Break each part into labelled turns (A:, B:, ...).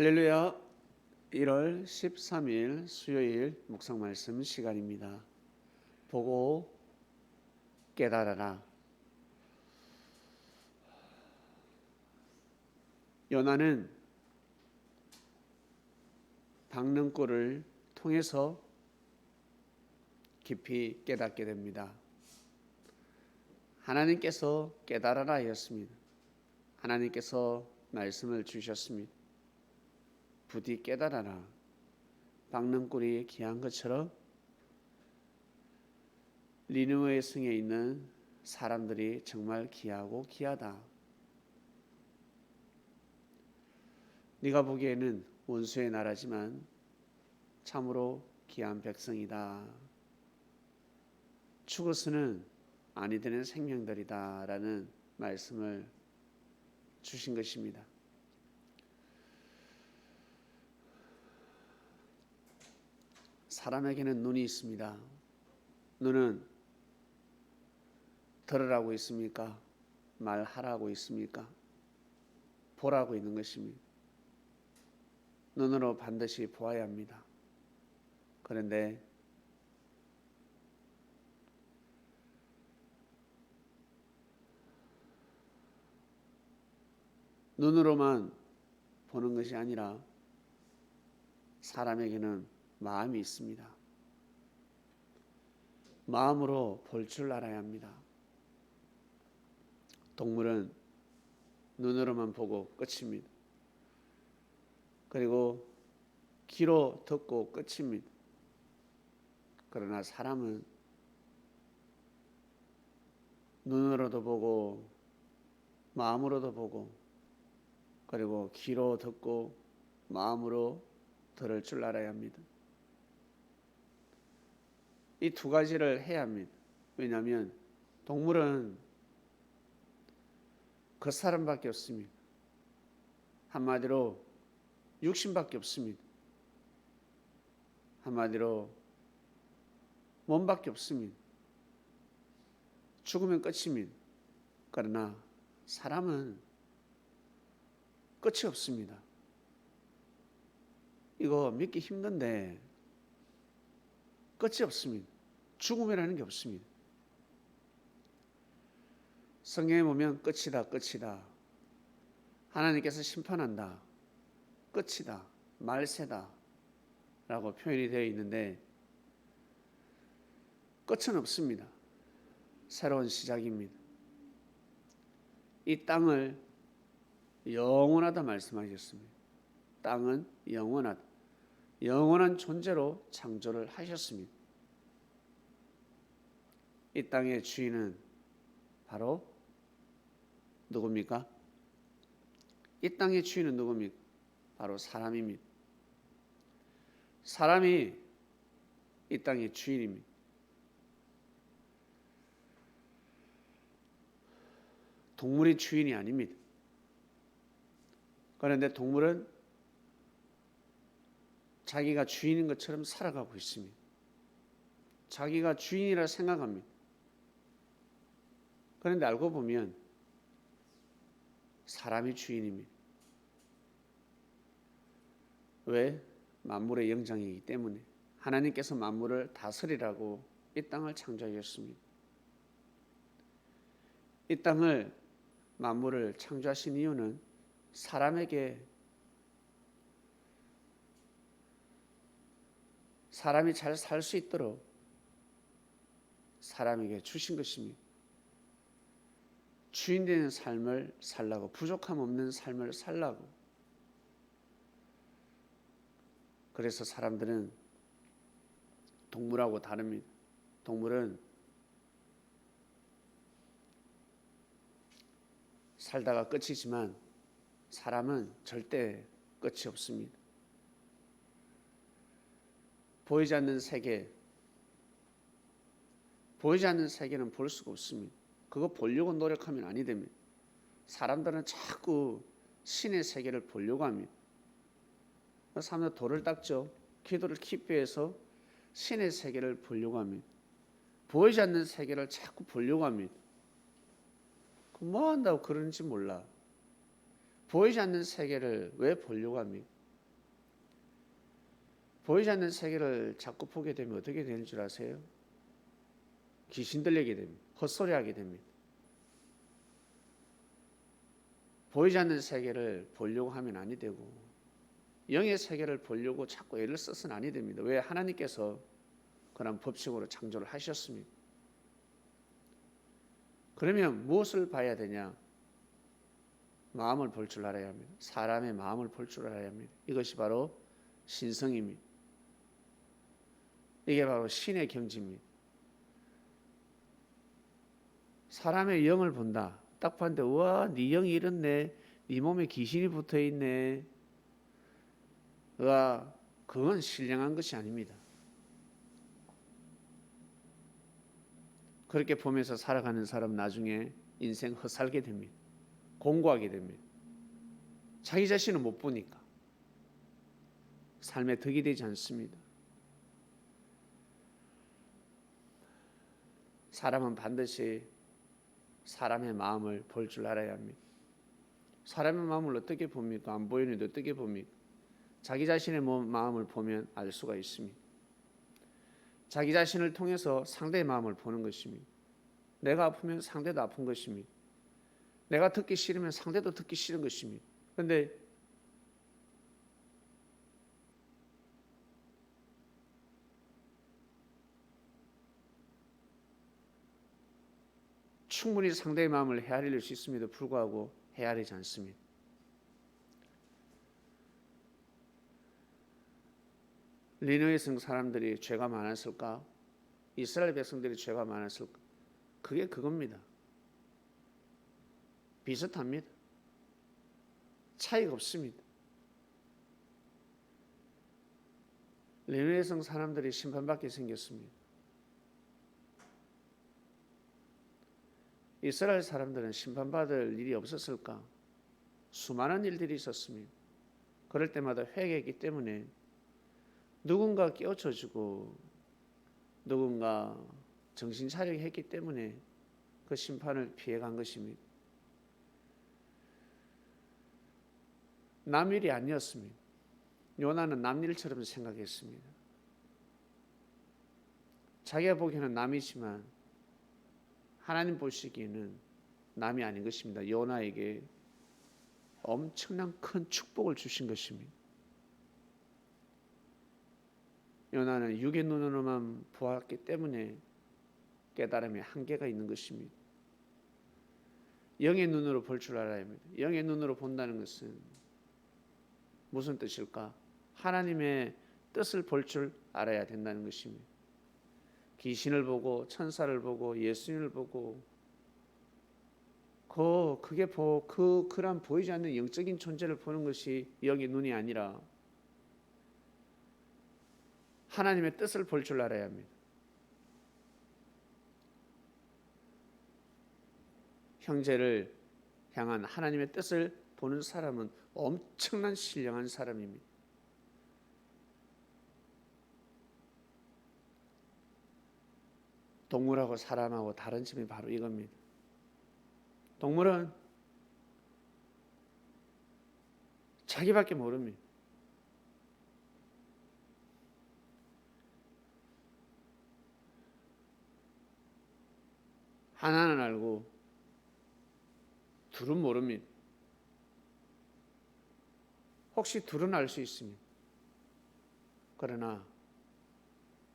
A: 할렐루야. 1월 13일 수요일 묵상 말씀 시간입니다. 보고 깨달아라. 요나는 박는 꼴을 통해서 깊이 깨닫게 됩니다. 하나님께서 깨달아라 하였습니다. 하나님께서 말씀을 주셨습니다. 부디 깨달아라. 박는 꼴이 귀한 것처럼 니느웨 성에 있는 사람들이 정말 귀하고 귀하다. 네가 보기에는 원수의 나라지만 참으로 귀한 백성이다. 죽어서는 아니 되는 생명들이다 라는 말씀을 주신 것입니다. 사람에게는 눈이 있습니다. 눈은 들으라고 있습니까? 말하라고 있습니까? 보라고 있는 것입니다. 눈으로 반드시 보아야 합니다. 그런데 눈으로만 보는 것이 아니라 사람에게는 마음이 있습니다. 마음으로 볼 줄 알아야 합니다. 동물은 눈으로만 보고 끝입니다. 그리고 귀로 듣고 끝입니다. 그러나 사람은 눈으로도 보고 마음으로도 보고 그리고 귀로 듣고 마음으로 들을 줄 알아야 합니다. 이 두 가지를 해야 합니다. 왜냐하면 동물은 그 사람밖에 없습니다. 한마디로 육신밖에 없습니다. 한마디로 몸밖에 없습니다. 죽으면 끝입니다. 그러나 사람은 끝이 없습니다. 이거 믿기 힘든데 끝이 없습니다. 죽음이라는 게 없습니다. 성경에 보면 끝이다, 끝이다. 하나님께서 심판한다. 끝이다, 말세다 라고 표현이 되어 있는데 끝은 없습니다. 새로운 시작입니다. 이 땅을 영원하다 말씀하셨습니다. 땅은 영원하다. 영원한 존재로 창조를 하셨습니다. 이 땅의 주인은 바로 누굽니까? 이 땅의 주인은 누굽니까? 바로 사람입니다. 사람이 이 땅의 주인입니다. 동물이 주인이 아닙니다. 그런데 동물은 자기가 주인인 것처럼 살아가고 있습니다. 자기가 주인이라 생각합니다. 그런데 알고 보면 사람이 주인입니다. 왜? 만물의 영장이기 때문에 하나님께서 만물을 다스리라고 이 땅을 창조하셨습니다. 이 땅을 만물을 창조하신 이유는 사람에게 사람이 잘 살 수 있도록 사람에게 주신 것입니다. 주인 되는 삶을 살라고, 부족함 없는 삶을 살라고. 그래서 사람들은 동물하고 다릅니다. 동물은 살다가 끝이지만 사람은 절대 끝이 없습니다. 보이지 않는 세계, 보이지 않는 세계는 볼 수가 없습니다. 그거 보려고 노력하면 아니 됩니다. 사람들은 자꾸 신의 세계를 보려고 합니다. 사람들 돌을 닦죠. 기도를 깊이 해서 신의 세계를 보려고 합니다. 보이지 않는 세계를 자꾸 보려고 합니다. 뭐 한다고 그러는지 몰라. 보이지 않는 세계를 왜 보려고 합니까? 보이지 않는 세계를 자꾸 보게 되면 어떻게 되는 줄 아세요? 귀신 들리게 됩니다. 헛소리하게 됩니다. 보이지 않는 세계를 보려고 하면 아니 되고 영의 세계를 보려고 자꾸 애를 써서는 아니 됩니다. 왜? 하나님께서 그런 법칙으로 창조를 하셨습니다. 그러면 무엇을 봐야 되냐? 마음을 볼 줄 알아야 합니다. 사람의 마음을 볼 줄 알아야 합니다. 이것이 바로 신성입니다. 이게 바로 신의 경지입니다. 사람의 영을 본다. 딱 봤는데 우와 네 영이 이렇네. 네 몸에 귀신이 붙어있네. 우와 그건 신령한 것이 아닙니다. 그렇게 보면서 살아가는 사람은 나중에 인생 헛살게 됩니다. 공고하게 됩니다. 자기 자신을 못 보니까 삶에 덕이 되지 않습니다. 사람은 반드시 사람의 마음을 볼 줄 알아야 합니다. 사람의 마음을 어떻게 봅니까? 안 보이는데 어떻게 봅니까? 자기 자신의 마음을 보면 알 수가 있습니다. 자기 자신을 통해서 상대의 마음을 보는 것입니다. 내가 아프면 상대도 아픈 것입니다. 내가 듣기 싫으면 상대도 듣기 싫은 것입니다. 그런데 충분히 상대의 마음을 헤아릴 수 있음에도 불구하고 헤아리지 않습니다. 니느웨 성 사람들이 죄가 많았을까? 이스라엘 백성들이 죄가 많았을까? 그게 그겁니다. 비슷합니다. 차이가 없습니다. 니느웨 성 사람들이 심판받게 생겼습니다. 이스라엘 사람들은 심판받을 일이 없었을까? 수많은 일들이 있었습니다. 그럴 때마다 회개했기 때문에 누군가 깨우쳐주고 누군가 정신 차리게 했기 때문에 그 심판을 피해간 것입니다. 남일이 아니었습니다. 요나는 남일처럼 생각했습니다. 자기가 보기에는 남이지만 하나님 보시기에는 남이 아닌 것입니다. 요나에게 엄청난 큰 축복을 주신 것입니다. 요나는 육의 눈으로만 보았기 때문에 깨달음에 한계가 있는 것입니다. 영의 눈으로 볼 줄 알아야 합니다. 영의 눈으로 본다는 것은 무슨 뜻일까? 하나님의 뜻을 볼 줄 알아야 된다는 것입니다. 귀신을 보고 천사를 보고 예수님을 보고 그런 보이지 않는 영적인 존재를 보는 것이 영의 눈이 아니라 하나님의 뜻을 볼 줄 알아야 합니다. 형제를 향한 하나님의 뜻을 보는 사람은 엄청난 신령한 사람입니다. 동물하고 사람하고 다른 점이 바로 이겁니다. 동물은 자기밖에 모릅니다. 하나는 알고 둘은 모릅니다. 혹시 둘은 알 수 있습니다. 그러나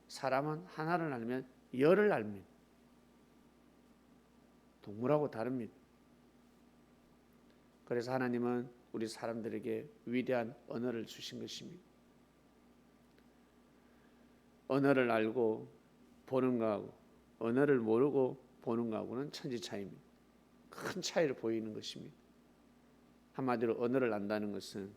A: 사람은 하나를 알면 열을 압니다. 동물하고 다릅니다. 그래서 하나님은 우리 사람들에게 위대한 언어를 주신 것입니다. 언어를 알고 보는 거하고 언어를 모르고 보는 거하고는 천지 차이입니다. 큰 차이를 보이는 것입니다. 한마디로 언어를 안다는 것은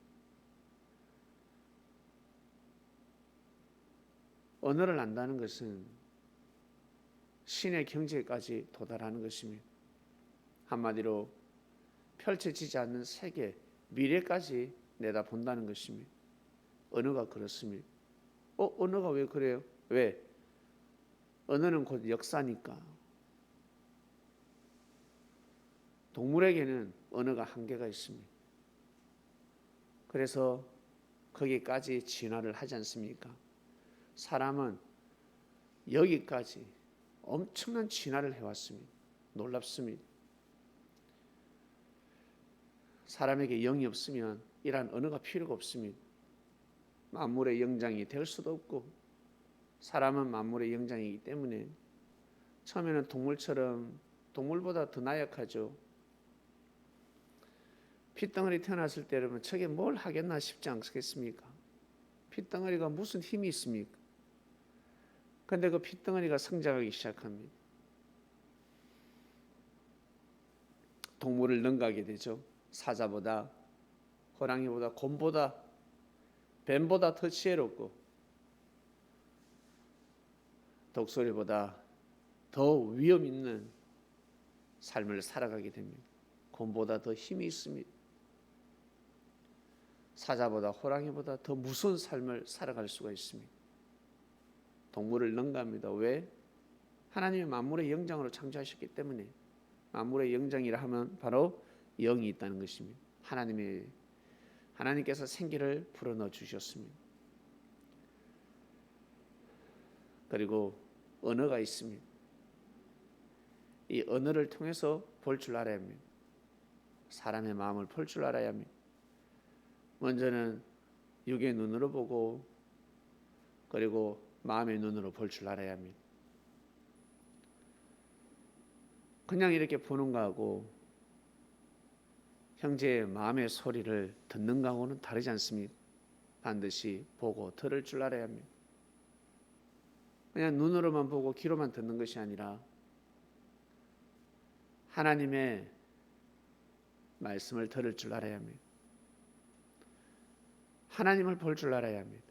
A: 신의 경지까지 도달하는 것입니다. 한마디로 펼쳐지지 않는 세계, 미래까지 내다본다는 것입니다. 언어가 그렇습니다. 언어가 왜 그래요? 왜? 언어는 곧 역사니까. 동물에게는 언어가 한계가 있습니다. 그래서 거기까지 진화를 하지 않습니까? 사람은 여기까지 엄청난 진화를 해왔습니다. 놀랍습니다. 사람에게 영이 없으면 이러한 언어가 필요가 없습니다. 만물의 영장이 될 수도 없고 사람은 만물의 영장이기 때문에 처음에는 동물처럼 동물보다 더 나약하죠. 핏덩어리 태어났을 때 여러분 저게 뭘 하겠나 싶지 않겠습니까? 핏덩어리가 무슨 힘이 있습니까? 그런데 그 핏덩어리가 성장하기 시작합니다. 동물을 능가하게 되죠. 사자보다 호랑이보다 곰보다 뱀보다 더 지혜롭고 독수리보다 더 위험 있는 삶을 살아가게 됩니다. 곰보다 더 힘이 있습니다. 사자보다 호랑이보다 더 무서운 삶을 살아갈 수가 있습니다. 동물을 능가합니다. 왜? 하나님이 만물의 영장으로 창조하셨기 때문에. 만물의 영장이라 하면 바로 영이 있다는 것입니다. 하나님께서 생기를 불어넣어 주셨습니다. 그리고 언어가 있습니다. 이 언어를 통해서 볼 줄 알아야 합니다. 사람의 마음을 볼 줄 알아야 합니다. 먼저는 육의 눈으로 보고 그리고 마음의 눈으로 볼 줄 알아야 합니다. 그냥 이렇게 보는 거하고 형제의 마음의 소리를 듣는 거하고는 다르지 않습니다. 반드시 보고 들을 줄 알아야 합니다. 그냥 눈으로만 보고 귀로만 듣는 것이 아니라 하나님의 말씀을 들을 줄 알아야 합니다. 하나님을 볼 줄 알아야 합니다.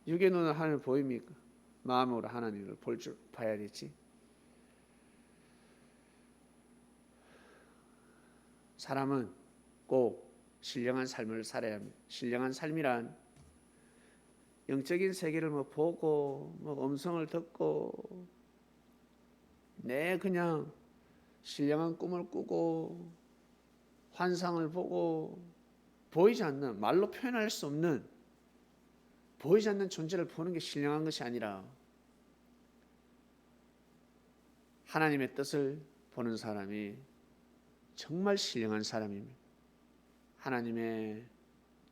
A: 육의 눈으로 하나님을 보입니까? 마음으로 하나님을 봐야 되지. 사람은 꼭 신령한 삶을 살아야 합니다. 신령한 삶이란 영적인 세계를 보고 음성을 듣고 그냥 신령한 꿈을 꾸고 환상을 보고 보이지 않는, 말로 표현할 수 없는, 보이지 않는 존재를 보는 게 신령한 것이 아니라 하나님의 뜻을 보는 사람이 정말 신령한 사람입니다. 하나님의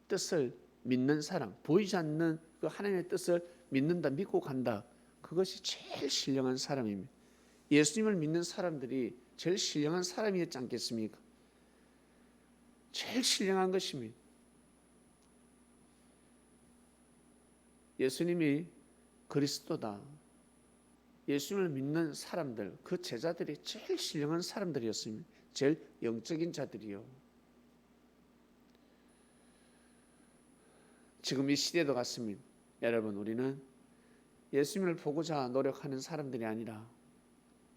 A: 뜻을 믿는 사람, 보이지 않는 그 하나님의 뜻을 믿는다, 믿고 간다. 그것이 제일 신령한 사람입니다. 예수님을 믿는 사람들이 제일 신령한 사람이었지 않겠습니까? 제일 신령한 것입니다. 예수님이 그리스도다. 예수님을 믿는 사람들, 그 제자들이 제일 신령한 사람들이었습니다. 제일 영적인 자들이요. 지금 이 시대도 같습니다. 여러분, 우리는 예수님을 보고자 노력하는 사람들이 아니라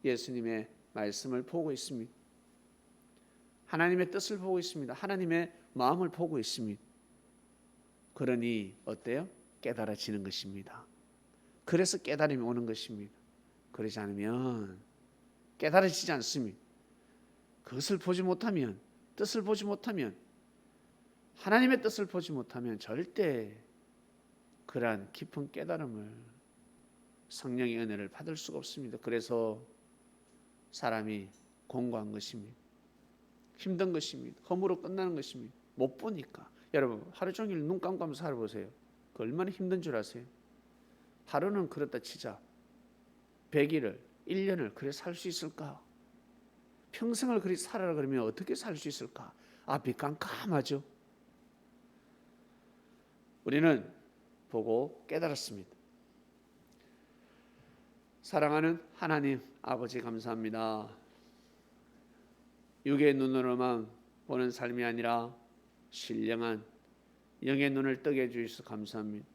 A: 예수님의 말씀을 보고 있습니다. 하나님의 뜻을 보고 있습니다. 하나님의 마음을 보고 있습니다. 그러니 어때요? 깨달아지는 것입니다. 그래서 깨달음이 오는 것입니다. 그러지 않으면 깨달아지지 않습니다. 그것을 보지 못하면, 뜻을 보지 못하면, 하나님의 뜻을 보지 못하면 절대 그러한 깊은 깨달음을, 성령의 은혜를 받을 수가 없습니다. 그래서 사람이 공고한 것입니다. 힘든 것입니다. 허무로 끝나는 것입니다. 못 보니까. 여러분, 하루 종일 눈 감고 살아보세요. 그 얼마나 힘든 줄 아세요? 하루는 그렇다 치자. 100일을, 1년을 그래 살 수 있을까? 평생을 그리 살아라 그러면 어떻게 살 수 있을까? 앞이 깜깜하죠. 우리는 보고 깨달았습니다. 사랑하는 하나님 아버지, 감사합니다. 육의 눈으로만 보는 삶이 아니라 신령한 영의 눈을 뜨게 해주셔서 감사합니다.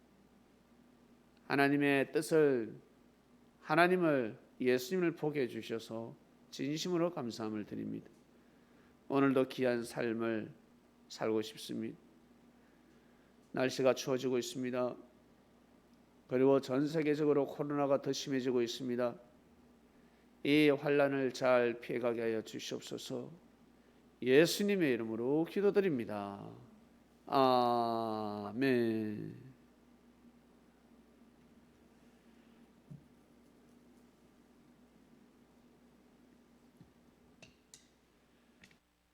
A: 하나님의 뜻을, 하나님을, 예수님을 보게 해주셔서 진심으로 감사함을 드립니다. 오늘도 귀한 삶을 살고 싶습니다. 날씨가 추워지고 있습니다. 그리고 전 세계적으로 코로나가 더 심해지고 있습니다. 이 환난을 잘 피해가게 하여 주시옵소서. 예수님의 이름으로 기도드립니다. 아멘.